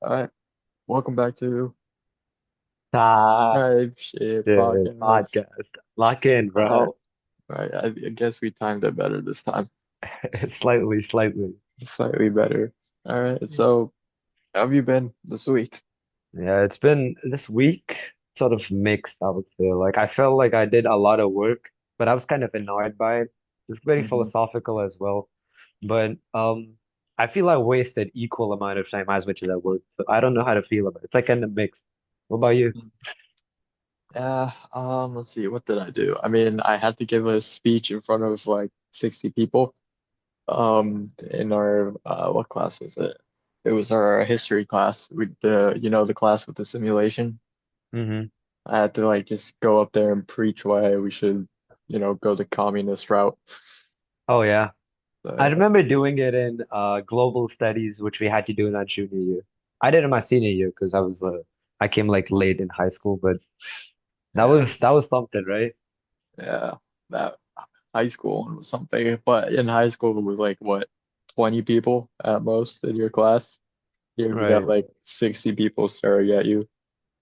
All right, welcome back to Ah, Type Shit the Podcast. podcast. Lock in, All right, bro. all right. I guess we timed it better this time, Slightly, slightly. slightly better. All right, so how have you been this week? Yeah, it's been this week sort of mixed, I would say. Like I felt like I did a lot of work, but I was kind of annoyed by it. It's very hmm philosophical as well. But I feel I wasted equal amount of time as much as I worked. So I don't know how to feel about it. It's like kind of mixed. What about you? Yeah. Let's see. What did I do? I mean, I had to give a speech in front of like 60 people. In our what class was it? It was our history class with the class with the simulation. Hmm. I had to like just go up there and preach why we should, go the communist route. Oh yeah. I So remember doing it in global studies, which we had to do in our junior year. I did it in my senior year because I came like late in high school, but that yeah, was that was something, right? yeah, that high school one was something, but in high school it was like what, 20 people at most in your class. Here we got Right. like 60 people staring at you,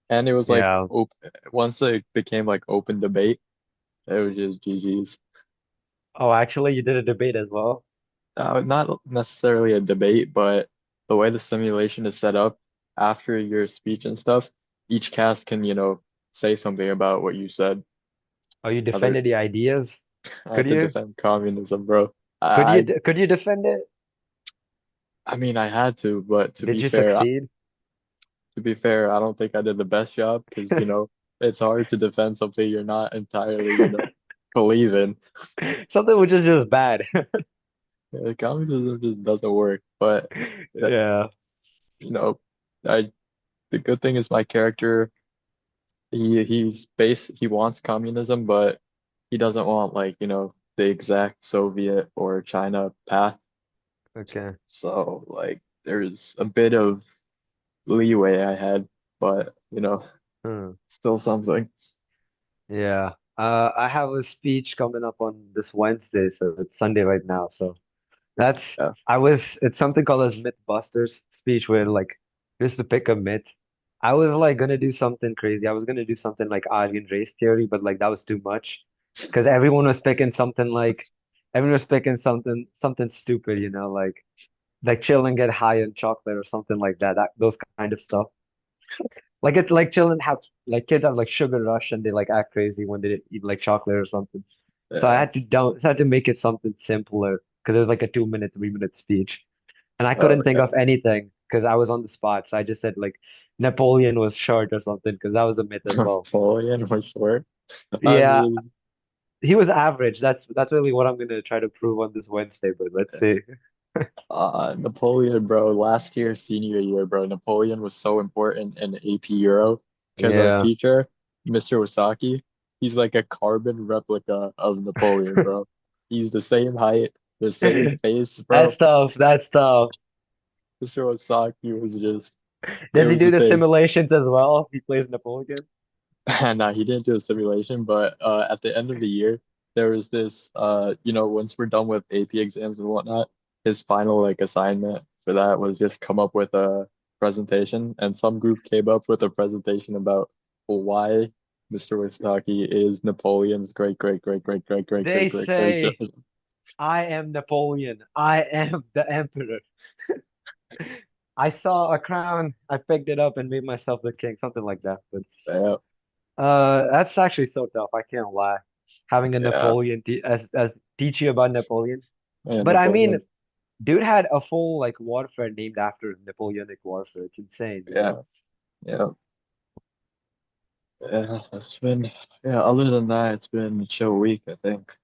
and it was like Yeah. open. Once it became like open debate, it was just GG's. Oh, actually, you did a debate as well. Not necessarily a debate, but the way the simulation is set up, after your speech and stuff, each cast can, say something about what you said. Oh, you Other, defended the ideas. I Could had to you? defend communism, bro. Could you? I, Could you defend it? I mean, I had to, but Did you succeed? to be fair, I don't think I did the best job because, it's hard to defend something you're not entirely, believe in. Something which is just bad. Communism just doesn't work. But that, Yeah. you know, I the good thing is my character. He wants communism, but he doesn't want like, the exact Soviet or China path. Okay. So like there's a bit of leeway I had, but Hmm. still something. Yeah. I have a speech coming up on this Wednesday, so it's Sunday right now. So that's Yeah. it's something called as Mythbusters speech where like just to pick a myth. I was like gonna do something crazy. I was gonna do something like Aryan race theory, but like that was too much. Because everyone was picking something stupid, like chill and get high on chocolate or something like that. Those kind of stuff. Like it's like children have like kids have like sugar rush and they like act crazy when they eat like chocolate or something. So Yeah. I had to make it something simpler because it was like a 2 minute, 3 minute speech. And I Oh couldn't think yeah. of anything because I was on the spot. So I just said like Napoleon was short or something because that was a myth as well. Napoleon for sure. I Yeah, mean, he was average. That's really what I'm gonna try to prove on this Wednesday, but let's see. Napoleon, bro, last year, senior year, bro, Napoleon was so important in AP Euro because our Yeah. teacher, Mr. Wasaki, he's like a carbon replica of Napoleon, bro. He's the same height, the same face, That's bro. tough. That's tough. Mr. Wasaki was just, it Does he was do a the thing. simulations as well? He plays Napoleon. And he didn't do a simulation, but at the end of the year, there was this, once we're done with AP exams and whatnot, his final like assignment for that was just come up with a presentation, and some group came up with a presentation about why Mr. Wistaki is Napoleon's great great great great great great great They great great. say, I am Napoleon. I am the emperor. I saw a crown. I picked it up and made myself the king, something like that. But Yeah, that's actually so tough. I can't lie. Having a yeah, Napoleon as teach you about Napoleon. yeah, But I mean, Napoleon. dude had a full like warfare named after Napoleonic warfare. It's insane, you know? Yeah, yeah, yeah. That's been yeah. Other than that, it's been a chill week, I think.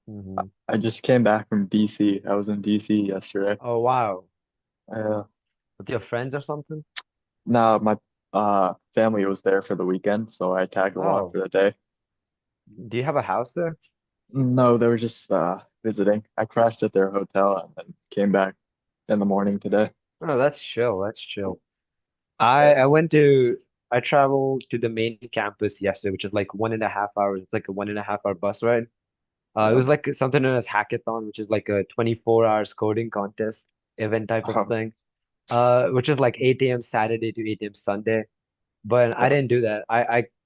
Hmm. I just came back from DC. I was in DC yesterday. Oh wow. Uh, With your friends or something? no, my family was there for the weekend, so I tagged along Oh, for the day. do you have a house there? No, they were just visiting. I crashed at their hotel and then came back in the morning today. Oh, that's chill. That's chill. Yeah. I traveled to the main campus yesterday, which is like 1.5 hours. It's like a 1.5 hour bus ride. It Yeah. was like something known as hackathon, which is like a 24 hours coding contest event type of Oh, thing. which is like 8 a.m. Saturday to 8 a.m. Sunday. But I Uh, didn't do that.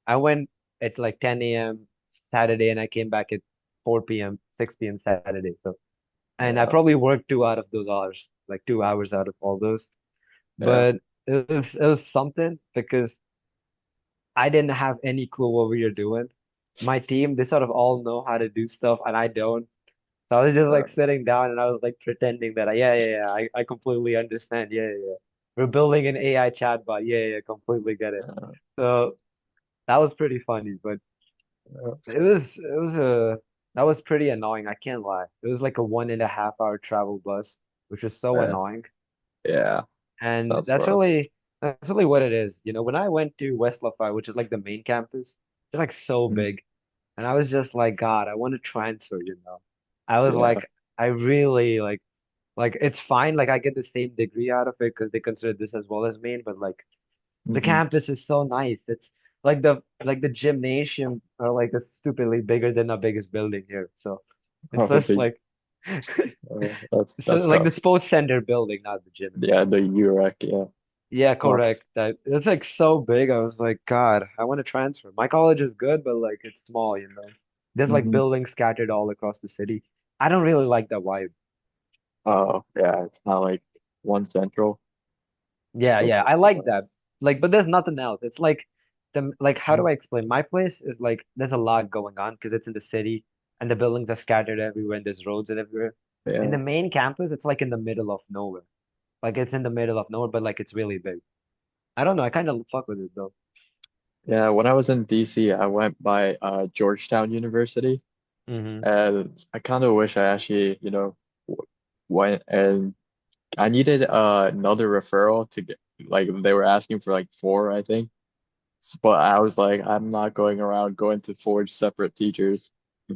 I went at like 10 a.m. Saturday and I came back at 4 p.m., 6 p.m. Saturday. So, and I yeah, probably worked 2 out of those hours, like 2 hours out of all those. yeah, But it was something because I didn't have any clue what we were doing. My team, they sort of all know how to do stuff and I don't. So I was just uh, like sitting down and I was like pretending that I completely understand. Yeah, yeah, yeah. We're building an AI chatbot. Yeah, yeah, completely get it. uh, So that was pretty funny, but uh, it was a that was pretty annoying. I can't lie. It was like a 1.5 hour travel bus, which was so uh, annoying. yeah, And that's that's rough. really that's really what it is. When I went to West Lafayette, which is like the main campus, it's like so Mhm. big. And I was just like, God, I want to transfer. I was Yeah. like, I really like it's fine. Like I get the same degree out of it because they consider this as well as main, but like the Hmm. campus is so nice. It's like the gymnasium are like a stupidly bigger than our biggest building here. So it's Oh, just like so that's like the tough. sports center building, not the gym Yeah, itself. the UREC, yeah. Yeah, Oh, correct. That it's like so big. I was like, God, I want to transfer. My college is good, but like it's small. There's like hmm. buildings scattered all across the city. I don't really like that vibe. Oh, yeah, it's not like one central. Yeah, So yeah, I close like together. that. Like, but there's nothing else. It's like how do I explain? My place is like there's a lot going on because it's in the city and the buildings are scattered everywhere and there's roads and everywhere. In Yeah. the main campus, it's like in the middle of nowhere. Like it's in the middle of nowhere, but like it's really big. I don't know. I kind of fuck with it though. Yeah, when I was in DC, I went by Georgetown University, Hmm. and I kind of wish I actually, went, and I needed another referral to get, like, they were asking for like four, I think. But I was like, I'm not going around going to four separate teachers.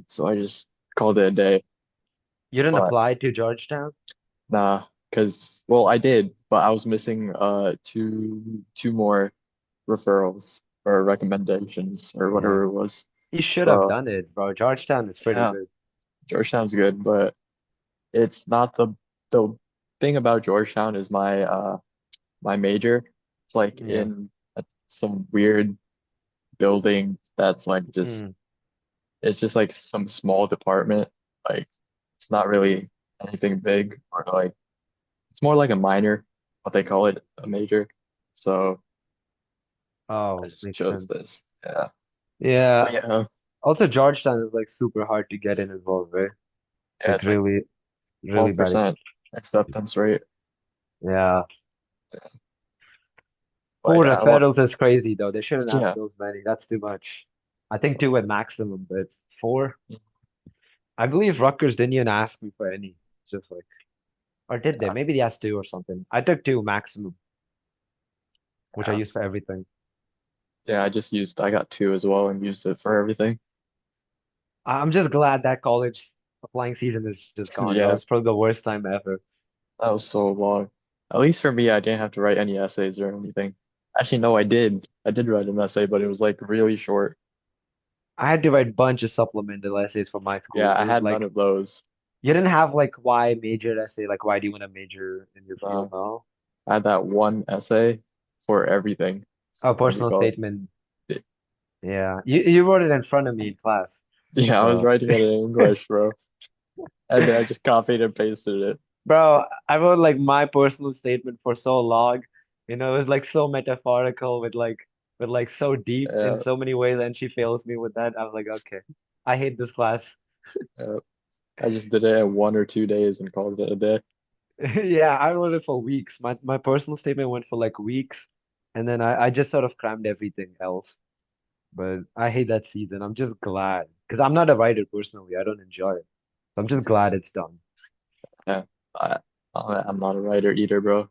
So I just called it a day. You didn't But apply to Georgetown? nah, because, well, I did, but I was missing two more referrals or recommendations or Yeah. whatever it was. You should have So done it, bro. Georgetown is pretty yeah, good. Georgetown's good, but it's not the thing about Georgetown is my major. It's like Yeah. in some weird building that's like just Mm. it's just like some small department. Like it's not really anything big or like it's more like a minor, what they call it, a major. So I Oh, just makes chose sense. this. Yeah. Yeah. But yeah, Also, Georgetown is like super hard to get in as well, right? yeah, Like it's like really, really bad. 12% acceptance rate. Yeah. But Four yeah, I want referrals is crazy though. They shouldn't ask yeah. those many. That's too much. I think two at maximum, but four. I believe Rutgers didn't even ask me for any. Just like, or did they? Yeah, Maybe they asked two or something. I took two maximum, which I yeah. use for everything. Yeah, I got two as well and used it for everything. I'm just glad that college applying season is just gone. That Yeah, was probably the worst time ever. that was so long. At least for me, I didn't have to write any essays or anything. Actually, no, I did. I did write an essay, but it was like really short. I had to write bunch of supplemental essays for my Yeah, school. It I was had none like of those. you didn't have like why major essay, like why do you want to major in your field Uh, now? I had that one essay for everything. Oh, What do you personal call statement. it? Yeah. You wrote it in front of me in class. Yeah, I was So writing it in English, bro. And then I just copied and pasted it. bro, I wrote like my personal statement for so long. It was like so metaphorical with like so deep in Uh, so many ways, and she fails me with that. I was like, okay, I hate this class. uh, I just did it in 1 or 2 days and called it a day. Yeah, I wrote it for weeks. My personal statement went for like weeks, and then I just sort of crammed everything else. But I hate that season. I'm just glad because I'm not a writer personally. I don't enjoy it. So I'm just glad it's done. Yeah, I, I'm not a writer either, bro.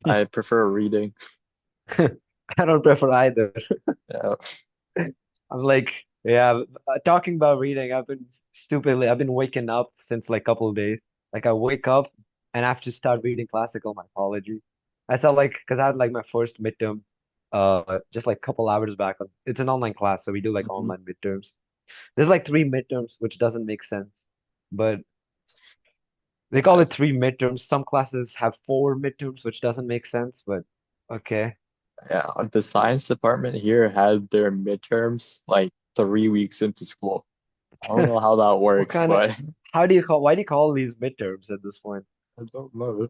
I prefer reading. I don't prefer either. Yeah. I'm like, yeah, talking about reading, I've been waking up since like couple of days. Like I wake up and I have to start reading classical mythology. I saw like, because I had like my first midterm, just like couple hours back. It's an online class, so we do like Mhm. online midterms. There's like three midterms, which doesn't make sense, but They call it three midterms. Some classes have four midterms, which doesn't make sense, but okay. Yeah, the science department here had their midterms like 3 weeks into school. I don't know how that What works, kind of, but why do you call these midterms at this point? I don't know.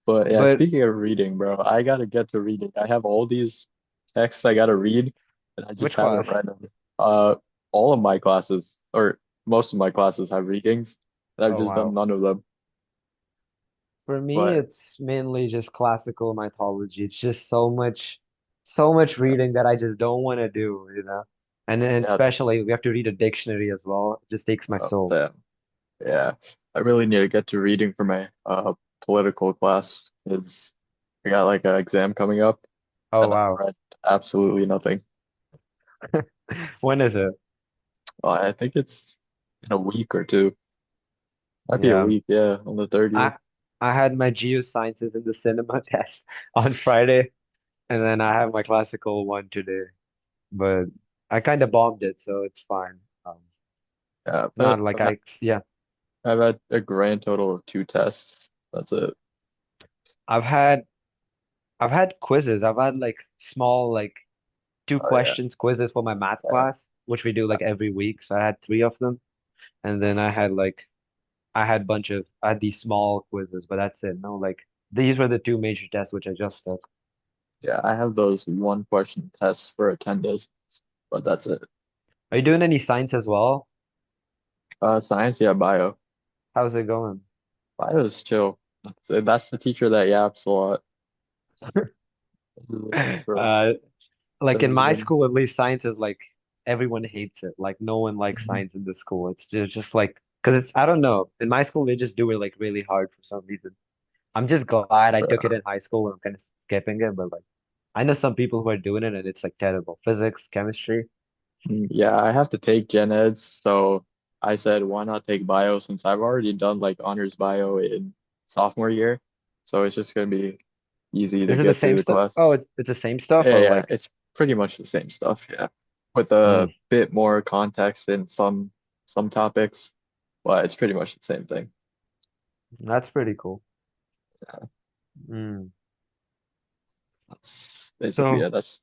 But yeah, But speaking of reading, bro, I gotta get to reading. I have all these texts I gotta read, and I just which haven't class? read them. All of my classes, or most of my classes, have readings, and I've Oh, just done wow. none of them. For me, But it's mainly just classical mythology. It's just so much uh, reading that I just don't want to do, you know? And yeah, that's especially we have to read a dictionary as well. It just takes my soul. that. Yeah, I really need to get to reading for my political class because I got like an exam coming up, Oh, and I've wow. read absolutely nothing. When is it? I think it's in a week or two. Might be a Yeah. week, yeah, on the 30th. I I had my geosciences in the cinema test on Friday, and then I have my classical one today. But I kind of bombed it, so it's fine. Yeah, Not but like yeah. I've had a grand total of two tests. That's it. I've had I've had quizzes. I've had like small like two Oh yeah, questions quizzes for my math yeah. class, which we do like every week. So I had three of them, and then I had these small quizzes, but that's it. No, like these were the two major tests which I just took. Yeah, I have those one question tests for attendance, but that's it. Are you doing any science as well? Science, yeah, bio. How's it going? Bio is chill. That's the teacher that yaps a lot. It's for Uh, like in 30 my school, minutes. at least science is like everyone hates it. Like no one likes Mhm. science in the school. It's just like because it's I don't know. In my school, they just do it like really hard for some reason. I'm just glad I took it Bro. in high school. I'm kind of skipping it, but like I know some people who are doing it and it's like terrible. Physics, chemistry. Yeah, I have to take gen eds, so I said why not take bio since I've already done like honors bio in sophomore year. So it's just gonna be easy to Is it the get through same the stuff? class. Oh, it's the same stuff Yeah, or yeah, like it's pretty much the same stuff, yeah. With mm, a bit more context in some topics, but it's pretty much the same thing. that's pretty cool. Mm. That's basically So it. That's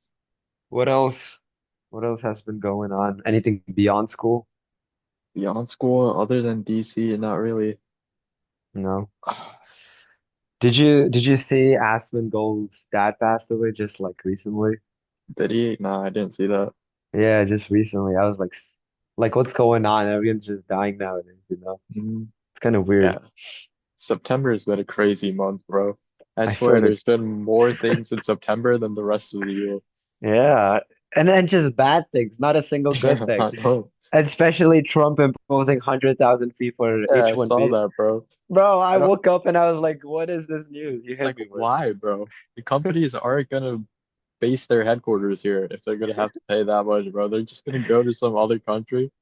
what else? What else has been going on? Anything beyond school? beyond school, other than DC, not really. No. Did you see Asmongold's dad passed away just like recently? Did he? Nah, I didn't see that. Yeah, just recently. I was like what's going on? Everyone's just dying nowadays, you know? Mm, It's kind of weird. yeah, September has been a crazy month, bro. I I swear swear to there's been more things in September than the rest of the year. yeah. And then just bad things, not a single good Yeah, thing. I know. And especially Trump imposing 100,000 fee for Yeah, I saw H-1B. that, bro. Bro, I I don't woke up and I was like, what is this news? You hit like me with. why, bro. The companies aren't gonna base their headquarters here if they're gonna have to pay that much, bro. They're just gonna go to some other country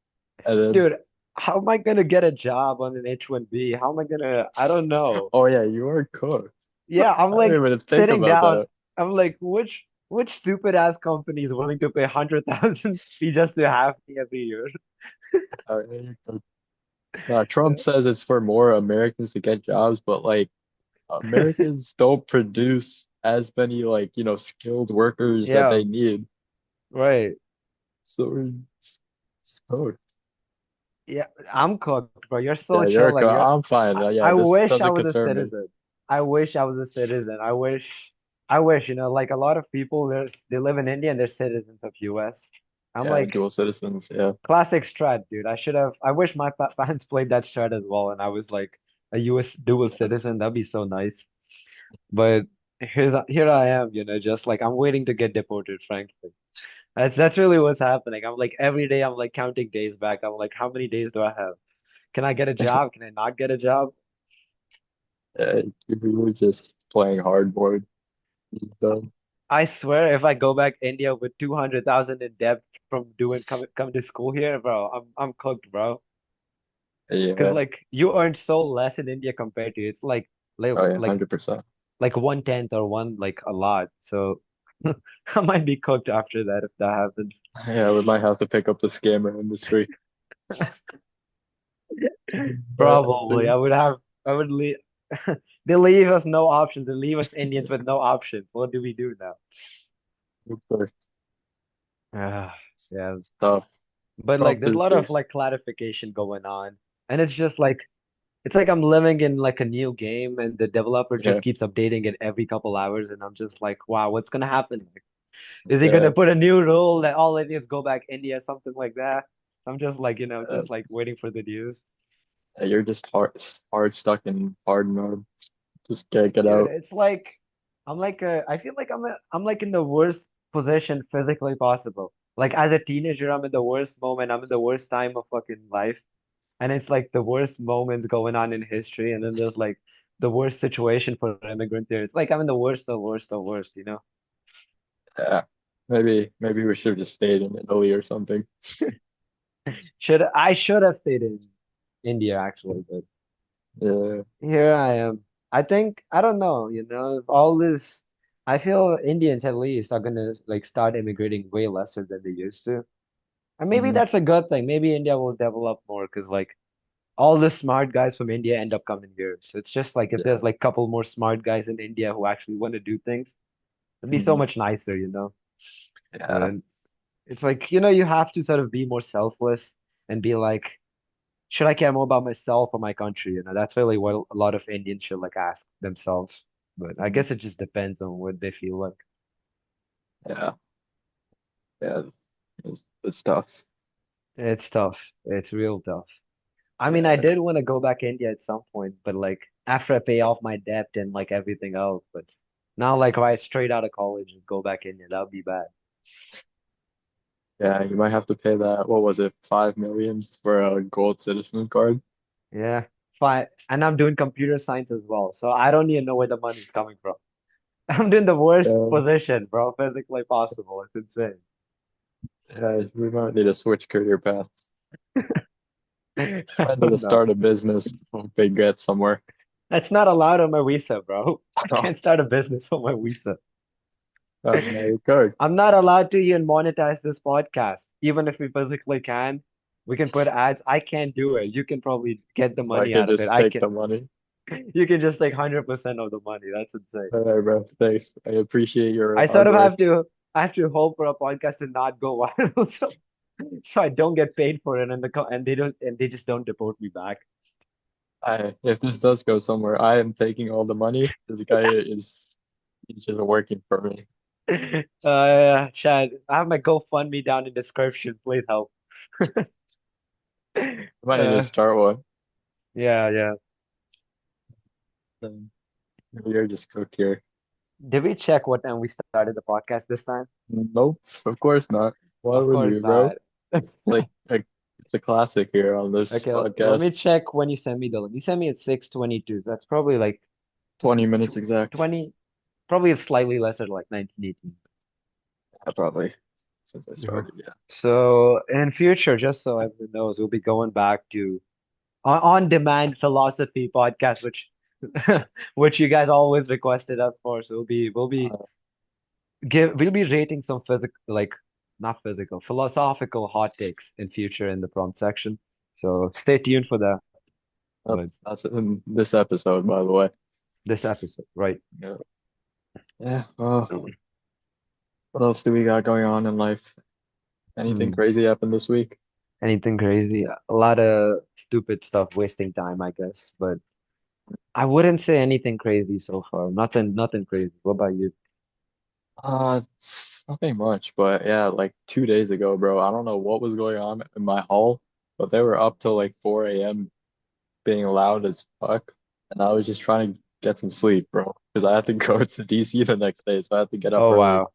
and then, Dude, how am I gonna get a job on an H-1B? How am I gonna, I don't know. oh yeah, you are cooked. Yeah, I'm I didn't like even think sitting about down. that. I'm like, which stupid ass company is willing to pay 100,000 fee just to have me every year? Yeah, you're cooked. Trump says it's for more Americans to get jobs, but like Americans don't produce as many like, skilled workers that Yeah, they need. right. So we're cooked. Yeah, I'm cooked, bro. You're Yeah, so chill. Like I'm fine. Yeah, I this wish I doesn't was a concern me. citizen. I wish I was a citizen. I wish, like a lot of people, they live in India and they're citizens of US. I'm Yeah, like, dual citizens. Yeah. classic strat, dude. I wish my fans played that strat as well, and I was like a US dual Yeah. citizen. That'd be so nice. But here I am, just like I'm waiting to get deported, frankly. That's really what's happening. I'm like every day I'm like counting days back. I'm like, how many days do I have? Can I get a job? Can I not get a job? Yeah, you were just playing hardboard. You're done. I swear, if I go back India with 200,000 in debt from doing coming to school here, bro, I'm cooked, bro. Because Yeah. like you earn so less in India compared to it's like Oh yeah, like 100%. like 1/10 or one like a lot. So I might be cooked after that if that happens. Yeah, we might have to pick up the scammer industry. But Probably. I would have. I would leave. They leave us no options. They leave us Indians with no options. What do we do now? Of course, Ah, yeah. it's tough. But like Trump there's a is lot of just like clarification going on. And it's like I'm living in like a new game and the developer yeah, just keeps updating it every couple hours and I'm just like, wow, what's gonna happen? Like, is he gonna yeah. put a new rule that all Indians go back India, something like that? I'm just like, Uh, just like waiting for the news. you're just hard stuck in hard mode. Just can't get Dude, out. it's like I feel like I'm like in the worst position physically possible. Like as a teenager, I'm in the worst moment. I'm in the worst time of fucking life. And it's like the worst moments going on in history. And then there's like the worst situation for immigrants here. It's like I'm in the worst of worst of worst. Yeah, maybe we should have just stayed in Italy or something. I should have stayed in India actually, but Yeah. here I am. I think I don't know, if all this I feel Indians at least are gonna like start immigrating way lesser than they used to. And maybe Mhm. that's a good thing. Maybe India will develop more because like all the smart guys from India end up coming here. So it's just like if Yeah. there's like a couple more smart guys in India who actually want to do things, it'd be so Mhm. much nicer. Yeah. And it's like, you have to sort of be more selfless and be like, should I care more about myself or my country? That's really what a lot of Indians should like ask themselves. But I Mhm. guess it just depends on what they feel like. Yeah. Yeah. It's tough. It's tough. It's real tough. I mean, I Yeah. did want to go back to India at some point, but like after I pay off my debt and like everything else, but now like right straight out of college and go back India, that would be bad. Yeah. You might have to pay that. What was it? 5 million for a gold citizen card. Yeah. Fine. And I'm doing computer science as well, so I don't even know where the money's coming from. I'm doing the worst Yeah. position, bro, physically possible. It's insane. Yeah. We might need to switch career paths. I Might need to don't know. start a business. Hope they get somewhere. That's not allowed on my visa, bro. I Oh, can't start a business on my visa. no, you could. I'm not allowed to even monetize this podcast. Even if we physically can, we can put ads. I can't do it. You can probably get the I money could out of it. just I take can. the money. You can just take 100% of the money. That's insane. All right, bro. Thanks. I appreciate your I sort hard of work. I have to hope for a podcast to not go viral, so I don't get paid for it, and they just don't deport me back. If this does go somewhere, I am taking all the money. This guy is he's just working for me. Chad, I have my GoFundMe down in description. Please help. I might need to Uh, start one. yeah, yeah. You're just cooked here. Did we check what time we started the podcast this time? Nope, of course not. Why Of would course we, bro? not. Like, like it's a classic here on this Okay, let podcast. me check when you send me the link. You sent me at 6:22. So that's probably like 20 minutes tw exact. 20, probably slightly less than like 1918. Yeah, probably since I Yeah. started. Yeah. So in future, just so everyone knows, we'll be going back to on-demand philosophy podcast, which which you guys always requested us for. So Uh, we'll be rating some physical like not physical, philosophical hot takes in future in the prompt section. So stay tuned for that. But that's in this episode, by the way. this episode, right? Yeah. Yeah. What else do we got going on in life? Anything Hmm. crazy happened this week? Anything crazy? A lot of stupid stuff, wasting time, I guess. But I wouldn't say anything crazy so far. Nothing crazy. What about you? Uh, nothing much, but yeah, like 2 days ago, bro, I don't know what was going on in my hall, but they were up till like 4 a.m. being loud as fuck, and I was just trying to get some sleep, bro, because I had to go to DC the next day, so I had to get up Oh early. wow.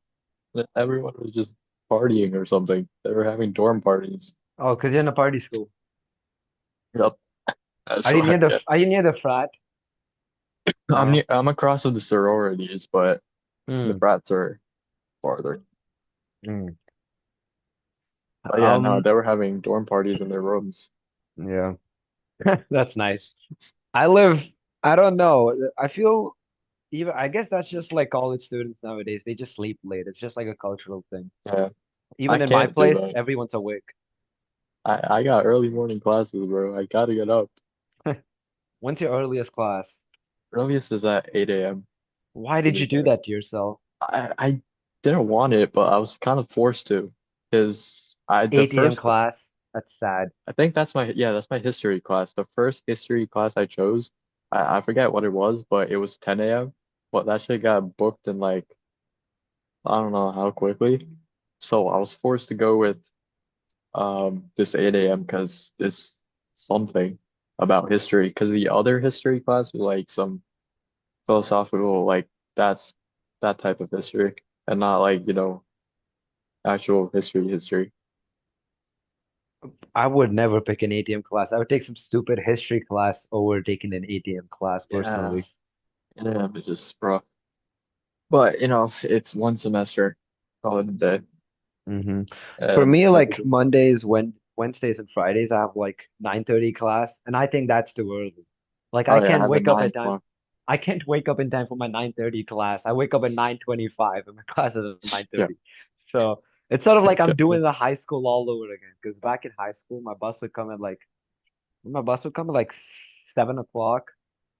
Everyone was just partying or something. They were having dorm parties. Oh, 'cause you're in a party school. Yep. So yeah, Are you near the frat? No. I'm across from the sororities, but the Hmm. frats are farther. Hmm. But yeah, no, Um, they were having dorm parties in their rooms. yeah. That's nice. I live, I don't know. I feel even I guess that's just like college students nowadays. They just sleep late. It's just like a cultural thing. Yeah, I Even in my can't do place, that. everyone's awake. I got early morning classes, bro. I gotta get up. When's your earliest class? Earliest is at 8 a.m. Why to did be you do fair. that to yourself? I didn't want it, but I was kind of forced to, because the 8 a.m. first class? That's sad. I think that's my history class. The first history class I chose, I forget what it was, but it was 10 a.m. But that shit got booked in like I don't know how quickly. So I was forced to go with this 8 a.m. because it's something about history. Because the other history class was like some philosophical, like that's that type of history, and not like, actual history. I would never pick an 8 a.m. class. I would take some stupid history class over taking an 8 a.m. class Yeah, personally. 8 a.m. is just rough. But it's one semester, call it a day. hmm For And me, like everything. Mondays, Wednesdays, and Fridays, I have like 9:30 class, and I think that's too early. Like Oh I yeah, I can't have a wake up nine at time. o'clock. I can't wake up in time for my 9:30 class. I wake up at 9:25, and my class is at Yeah. 9:30. So it's sort of like I'm Okay. doing the high school all over again. Because back in high school, my bus would come at like 7 o'clock,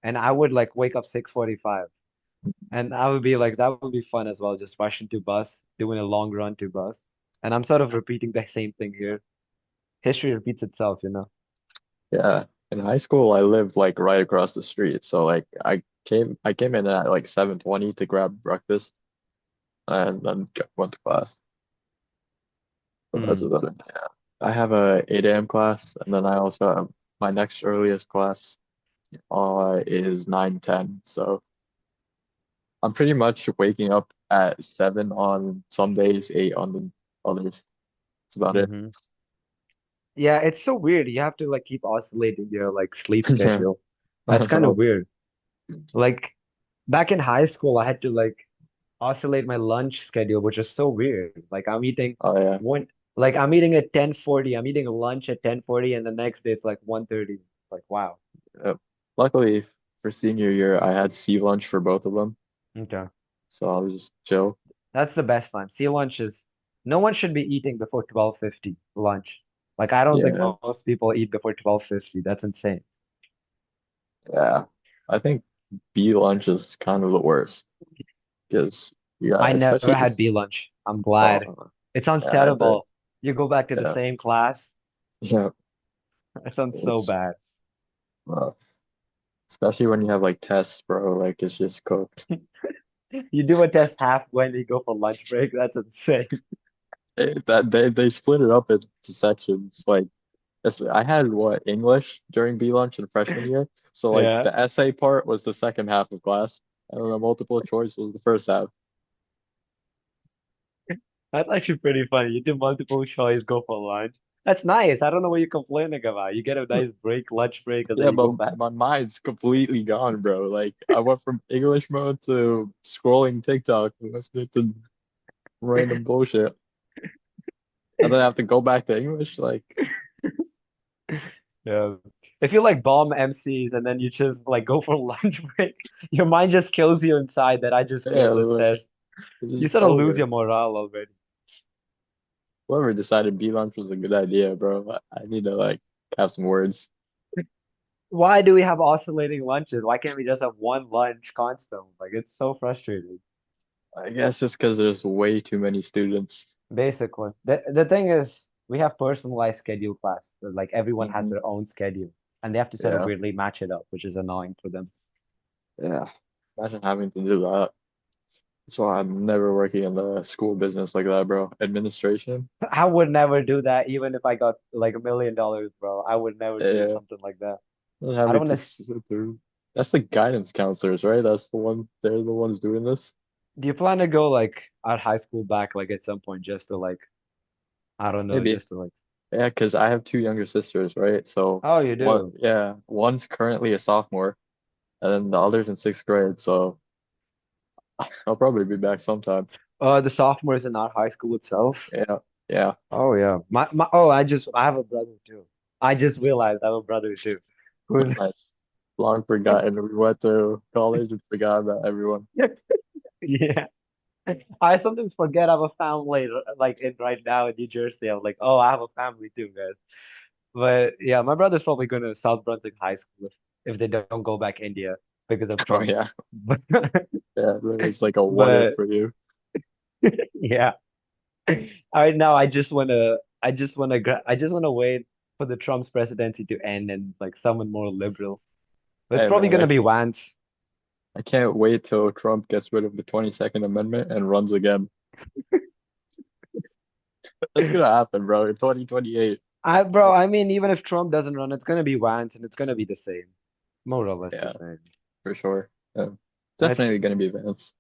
and I would like wake up 6:45. And I would be like, that would be fun as well, just rushing to bus, doing a long run to bus. And I'm sort of repeating the same thing here. History repeats itself, you know. Yeah. In high school, I lived like right across the street. So like I came in at like 7:20 to grab breakfast and then went to class. So that's Hmm. about it. Yeah. I have a 8 a.m. class, and then I also have my next earliest class is 9:10. So I'm pretty much waking up at 7 on some days, 8 on the others. That's about it. hmm Yeah, it's so weird. You have to like keep oscillating your like sleep Yeah. schedule. That's kind of So, weird. Like back in high school, I had to like oscillate my lunch schedule, which is so weird. Like oh yeah. one, I'm eating at 10:40. I'm eating lunch at 10:40, and the next day it's like 1:30. Like, wow. Yep. Luckily for senior year, I had sea lunch for both of them, Okay. so I was just chill. That's the best time. Sea lunch is no one should be eating before 12:50 lunch. Like I don't think Yeah, most people eat before 12:50. That's insane. yeah. I think B lunch is kind of the worst because I never especially had B lunch. I'm glad. oh It sounds yeah, I bet. terrible. You go back to the Yeah, same class. yeah. It sounds so It's bad. rough. Especially when you have like tests, bro. Like it's just cooked. You do a test halfway and you go for lunch break. That's insane. They split it up into sections. Like I had what English during B lunch in freshman year. So like Yeah, the essay part was the second half of class, and then the multiple choice was the first half. that's actually pretty funny. You do multiple choice, go for lunch. That's nice. I don't know what you're complaining about. You get a nice break, lunch break, and then Yeah, you go but back. my mind's completely gone, bro. Like I went from English mode to scrolling TikTok and listening to random bullshit, and then I have to go back to English. Like, Yeah. If you like bomb MCs and then you just like go for lunch break, your mind just kills you inside that I just yeah, failed this like, test. it's You just sort of lose over. your morale already. Whoever decided B lunch was a good idea, bro. I need to like have some words. Why do we have oscillating lunches? Why can't we just have one lunch constant? Like it's so frustrating. I guess it's because there's way too many students. Basically, the thing is, we have personalized schedule class. So, like everyone has Hmm. their own schedule, and they have to sort of Yeah, weirdly match it up, which is annoying for them. yeah. Imagine having to do that. That's why I'm never working in the school business like that, bro. Administration. I would never do that, even if I got like $1 million, bro. I would never do Yeah. something like that. Not I don't having to want to. sit through. That's the guidance counselors, right? That's the one. They're the ones doing this. Do you plan to go like at high school back like at some point just to like I don't know, Maybe. just to like Yeah, because I have two younger sisters, right? So oh you what? do. Yeah, one's currently a sophomore, and then the other's in sixth grade. So I'll probably be back sometime. The sophomores in our high school itself. Yeah, yeah. Oh yeah. My I have a brother too. I just realized I have a brother too. Who's Nice. Long forgotten. We went to college and forgot about everyone. yeah. I sometimes forget I have a family like in right now in New Jersey. I'm like, oh, I have a family too, guys. But yeah, my brother's probably going to South Brunswick High School. if they don't go back India because of Oh Trump. yeah, But yeah. There was like a what if but for you. yeah. All right, now I just wanna wait for the Trump's presidency to end and like someone more liberal. But it's Hey probably man, gonna be Vance. I can't wait till Trump gets rid of the 22nd Amendment and runs again. That's gonna happen, bro. In 2028. Bro, I mean, even if Trump doesn't run, it's gonna be Vance and it's gonna be the same. More or less the Yeah, same. for sure. Yeah. It's Definitely gonna be Vance.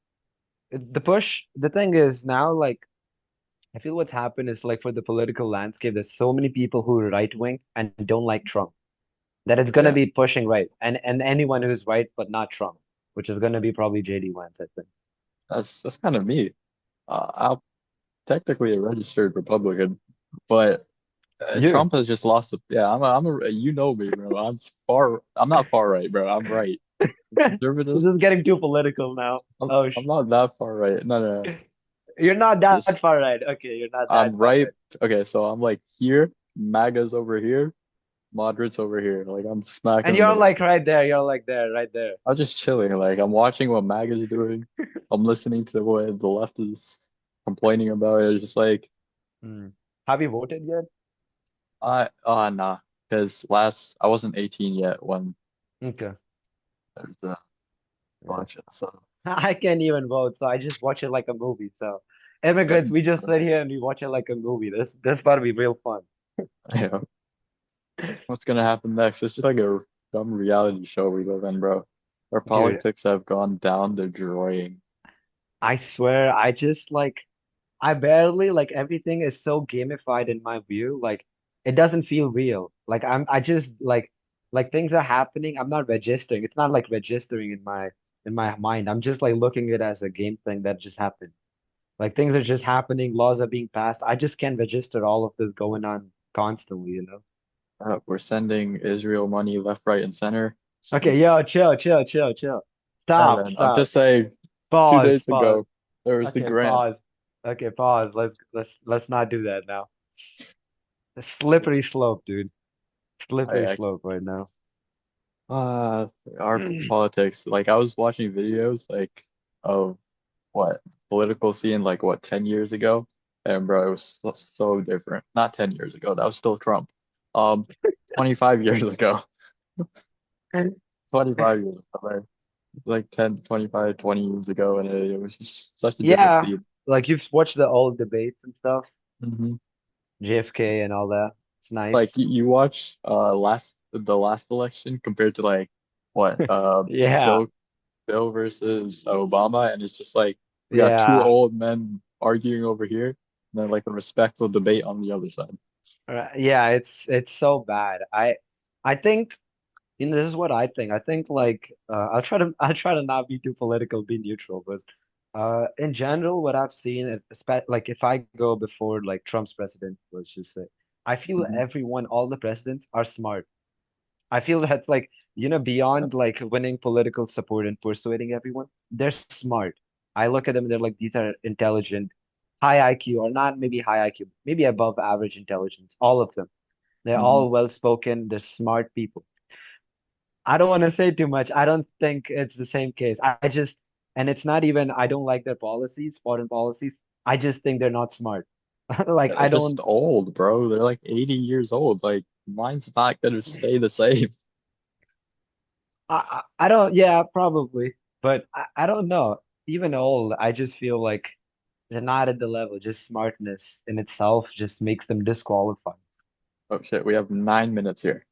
it's the push. The thing is now, like, I feel what's happened is like for the political landscape, there's so many people who are right wing and don't like Trump that it's gonna Yeah, be pushing right, and anyone who's right but not Trump, which is gonna be probably JD Vance, I think. that's kind of me. I'm technically a registered Republican, but You. Trump has just lost. Yeah, you know me, bro. I'm not far right, bro. I'm right. This Conservative. is getting too political now. Oh, I'm not that far right. No, no, no. you're not that Just far right. Okay, you're not that I'm far right. right. Okay, so I'm like here, MAGA's over here, moderates over here. Like I'm smack in And the you're middle. like right there. You're like there, right there. I'm just chilling. Like I'm watching what MAGA's doing. I'm listening to what the left is complaining about. It's just like Hmm. Have you voted yet? nah, because last I wasn't 18 yet when Okay. there's the Yeah. election. So I can't even vote, so I just watch it like a movie. So, immigrants, we just sit here and we watch it like a movie. This about to be real fun. yeah, what's gonna happen next? It's just like a dumb reality show we live in, bro. Our Dude, politics have gone down the drain. I swear, I just like I barely like everything is so gamified in my view. Like it doesn't feel real. I just like things are happening. I'm not registering. It's not like registering in my mind. I'm just like looking at it as a game thing that just happened. Like things are just happening, laws are being passed. I just can't register all of this going on constantly, you know? We're sending Israel money left, right, and center. Okay, Just, yo, chill, chill, chill, chill. hey Stop, man, I'm stop. just saying. Two Pause, days pause. ago, there was the Okay, grant. pause. Okay, pause. Let's not do that now. A slippery slope, dude. Slippery I slope right now. Uh, our politics. Like I was watching videos like of what political scene like what 10 years ago, and bro, it was so different. Not 10 years ago. That was still Trump. Um, 25 years ago. 25 years ago, right? Like 10, 25, 20 years ago, and it was just such a different Yeah, scene. like you've watched the old debates and stuff, Hmm. JFK and all that. It's nice. Like you watch the last election compared to like what Yeah, Bill Bill versus Obama, and it's just like we got two yeah. old men arguing over here, and then like a respectful debate on the other side. Yeah, it's so bad. I think this is what I think. I think like I'll try to not be too political, be neutral, but in general, what I've seen, like if I go before like Trump's president, let's just say, I feel Hmm. everyone, all the presidents are smart. I feel that's like, Yeah. beyond like winning political support and persuading everyone, they're smart. I look at them, they're like, these are intelligent, high IQ, or not maybe high IQ, maybe above average intelligence, all of them. They're Hmm. all well spoken, they're smart people. I don't want to say too much. I don't think it's the same case. I just, and it's not even, I don't like their policies, foreign policies. I just think they're not smart. Like, They're I just don't, old, bro. They're like 80 years old. Like mine's not gonna stay the same. I don't, yeah, probably, but I don't know. Even old, I just feel like they're not at the level. Just smartness in itself just makes them disqualified. Oh shit, we have 9 minutes here.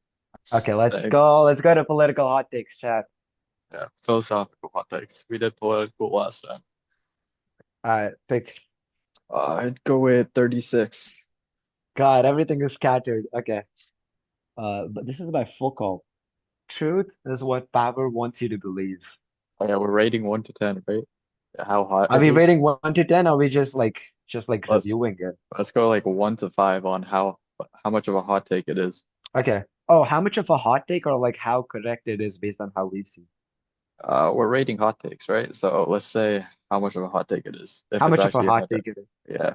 Okay, let's Dang. go. Let's go to political hot takes, chat. Yeah, philosophical hot takes. We did political last time. All right, pick. I'd go with 36. God, everything is scattered. Okay. But this is by Foucault. Truth is what power wants you to believe. Oh yeah, we're rating 1 to 10, right? How hot Are it we is. rating 1 to 10? Or are we just like Let's reviewing it? let's go like 1 to 5 on how much of a hot take it is. Okay. Oh, how much of a hot take or like how correct it is based on how we see? We're rating hot takes, right? So let's say how much of a hot take it is, if How it's much of a actually a hot hot take. take it is? Yeah.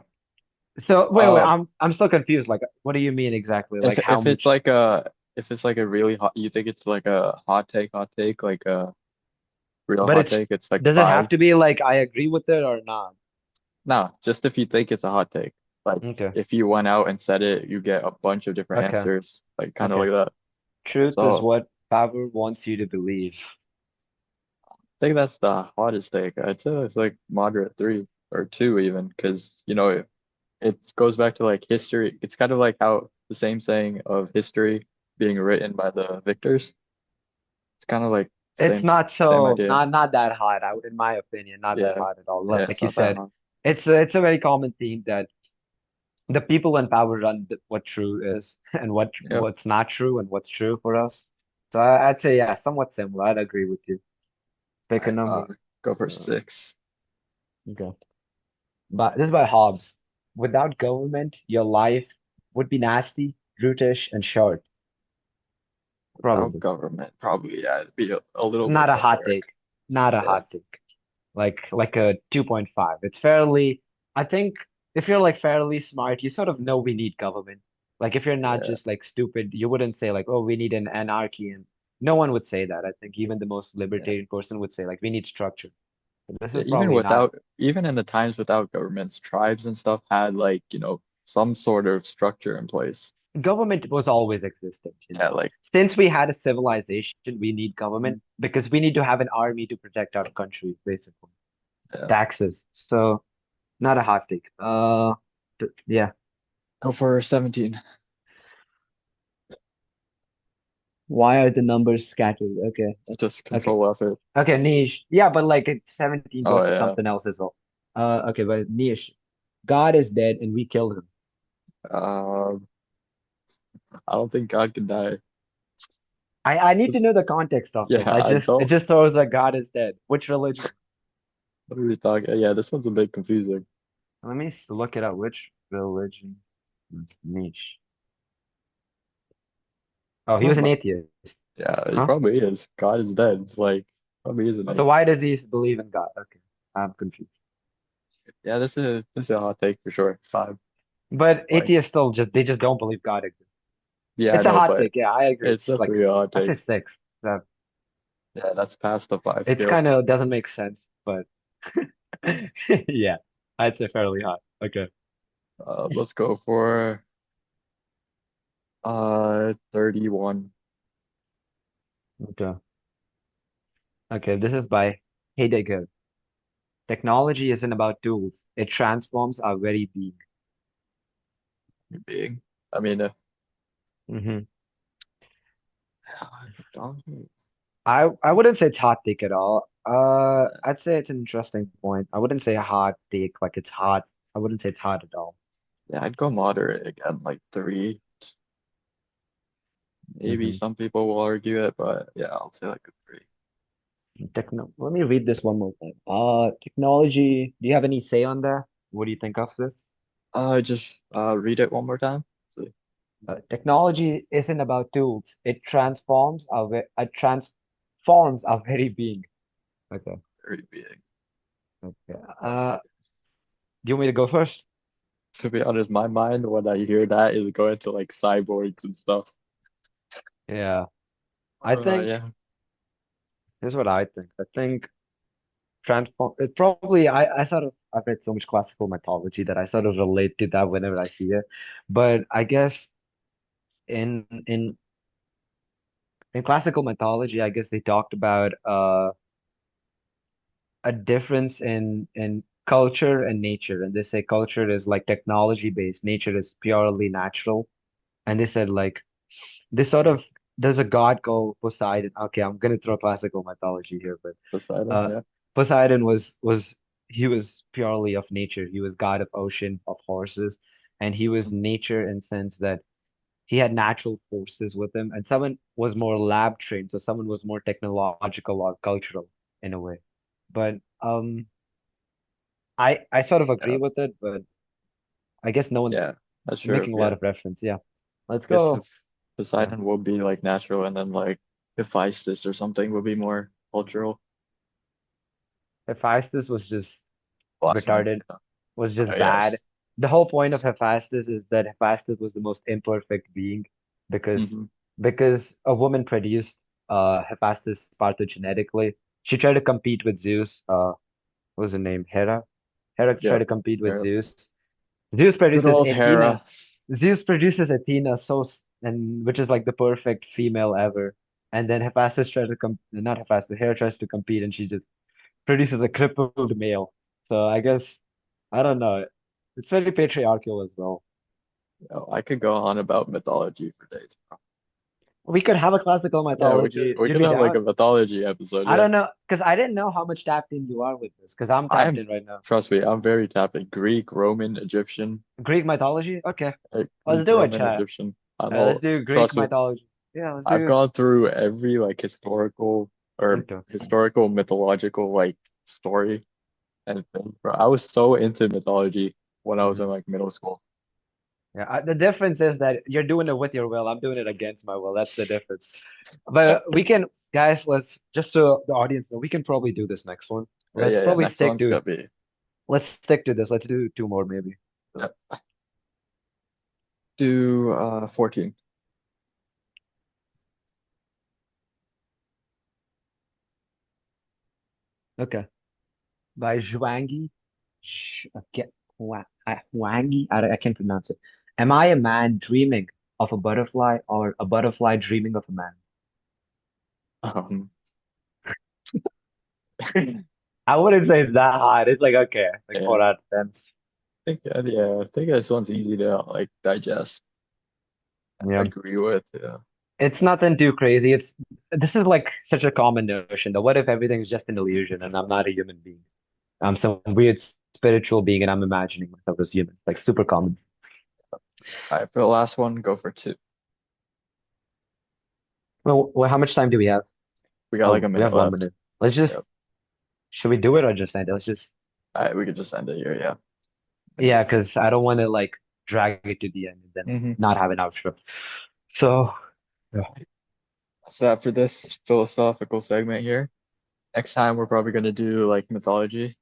So wait, Uh, I'm still confused. Like, what do you mean exactly? if Like how if it's much? like a if it's like a really hot, you think it's like a hot take, like a real But hot it's take, it's like does it have five. to be like I agree with it or not? No, just if you think it's a hot take. Like Okay. if you went out and said it, you get a bunch of different Okay. answers, like kind of Okay. like that. Truth is So what power wants you to believe. I think that's the hottest take. I'd say it's like moderate three or two even, because it goes back to like history. It's kind of like how the same saying of history being written by the victors. It's kind of like It's not same so idea. not that hot, in my opinion, not that Yeah, hot at all. yeah, Like it's you not that said, hard. it's a very common theme that the people in power run what true is and Yep. what's not true and what's true for us. So I'd say yeah, somewhat similar. I'd agree with you. Pick a I number. go for Uh, six. okay. But this is by Hobbes. Without government, your life would be nasty, brutish, and short. Without Probably. government, probably yeah, it'd be a little bit Not a more hot boring. take. Not a Yeah, hot take. Like a 2.5. It's fairly, I think if you're like fairly smart, you sort of know we need government. Like if you're not yeah, just like stupid, you wouldn't say like, oh, we need an anarchy, and no one would say that. I think even the most yeah. libertarian person would say like we need structure. But this Yeah, is probably not. even in the times without governments, tribes and stuff had like, some sort of structure in place. Government was always existent, you Yeah, know. like, Since we had a civilization, we need government mm, because we need to have an army to protect our country, basically. yeah. Taxes. So not a hot take. Yeah. Go for 17. Why are the numbers scattered? Okay. Just Okay. control effort. Okay, niche. Yeah, but like it's 17 Oh goes to yeah. something else as well. Okay, but niche. God is dead and we killed him. Um, I don't think God can die. I need to This- know the context of yeah, this. I It don't. just throws like God is dead. Which religion? What are we talking? Yeah, this one's a bit confusing. Let me look it up. Which religion? Niche. Oh, I he was don't an know. atheist. Yeah, he Huh? probably is. God is dead. It's like probably isn't So it? why does he believe in God? Okay, I'm confused. Yeah, this is a hot take for sure. Five. But Like, atheists still just they just don't believe God exists. yeah, I It's a know, hot but take. Yeah, I agree. it's It's like definitely a hot I'd say take. six. So Yeah, that's past the five it's scale. kind of doesn't make sense, but yeah, I'd say fairly hot. Okay. Let's go for 31. Okay. Okay. This is by Heidegger. Technology isn't about tools. It transforms our very being. Big. I mean, Hmm. McDonald's. I wouldn't say it's hot take at all. I'd say it's an interesting point. I wouldn't say a hot take like it's hot. I wouldn't say it's hot at all. Yeah, I'd go moderate again, like three. Maybe Hmm. some people will argue it, but yeah, I'll say like a three. Let me read this one more time. Technology. Do you have any say on that? What do you think of this? Just read it one more time. See, Technology isn't about tools. It transforms our very being. Okay. very big. Okay. Do you want me to go first? To be honest, my mind when I hear that is going to like cyborgs and stuff. Yeah. I think Yeah, Here's what I think. I think transform it probably I sort of I've read so much classical mythology that I sort of relate to that whenever I see it. But I guess in in in classical mythology, I guess they talked about a difference in culture and nature. And they say culture is like technology based, nature is purely natural. And they said like this sort of there's a god called Poseidon. Okay, I'm gonna throw classical mythology here, but Poseidon. uh Yeah. Poseidon was he was purely of nature. He was god of ocean, of horses, and he was nature in sense that he had natural forces with him, and someone was more lab trained, so someone was more technological or cultural in a way. But I sort of agree Yeah. with it, but I guess no one's Yeah. That's true. making a lot Yeah. of reference. Yeah. Let's I guess go. if Yeah. Poseidon would be like natural, and then like Hephaestus or something would be more cultural. Hephaestus was just Blasphemy. retarded, was just bad. Yes. The whole point of Hephaestus is that Hephaestus was the most imperfect being because Hmm. because a woman produced Hephaestus parthenogenetically. She tried to compete with Zeus. What was her name? Hera. Hera tried Yeah. to compete with Yeah. Zeus. Zeus Good produces old Athena. Hera. Zeus produces Athena and which is like the perfect female ever. And then Hephaestus tries to not Hephaestus, Hera tries to compete and she just produces a crippled male. So I guess I don't know. It's very patriarchal as well. I could go on about mythology for days, bro. We could have a classical Yeah, we could mythology. we You'd could be have like down? a mythology episode. I Yeah, don't know, because I didn't know how much tapped in you are with this, because I'm tapped I'm in right now. trust me, I'm very tapped in Greek, Roman, Egyptian, Greek mythology? Okay. Greek, Let's do it, Roman, chat. Egyptian. I Let's know. do Greek Trust me, mythology. Yeah, let's I've do gone through every like historical or okay. historical mythological like story and thing, bro. I was so into mythology when I was Mhm. in like middle school. Yeah, the difference is that you're doing it with your will. I'm doing it against my will. That's the difference. Yeah, But we can, guys, let's just so the audience know, we can probably do this next one. yeah, Let's yeah. probably Next stick one's to gonna be. let's stick to this. Let's do two more maybe. So, Yeah, do 14. okay. By Zhuangzi. Okay. Huangi? I can't pronounce it. Am I a man dreaming of a butterfly or a butterfly dreaming of a man? Um, I wouldn't say it's that hard. It's like okay, like yeah, 4 out of 10. I think this one's easy to like digest. Yeah. Agree with. Yeah. It's nothing too crazy. It's this is like such a common notion that what if everything's just an illusion and I'm not a human being? I'm some weird spiritual being and I'm imagining myself as human. Like super common. All right, for the last one, go for two. Well, how much time do we have? We got like Oh, a we minute have one left. minute. Let's Yep. just should we do it or just end it? Let's just All right, we could just end it here. Yeah. yeah, because I don't want to like drag it to the end and then Mm-hmm. not have an outro. So yeah. That's that for this philosophical segment here. Next time, we're probably gonna do like mythology.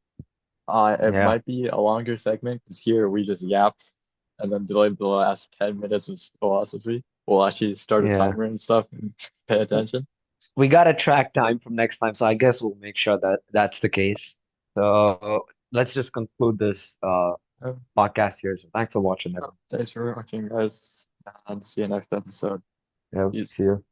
It Yeah. might be a longer segment because here we just yap and then the last 10 minutes was philosophy. We'll actually start a Yeah. timer and stuff and pay attention. We got to track time from next time, so I guess we'll make sure that that's the case. So let's just conclude this Uh, podcast here. So thanks for watching, everyone. Thanks for watching, guys, and see you next episode. Yeah, Peace. see you.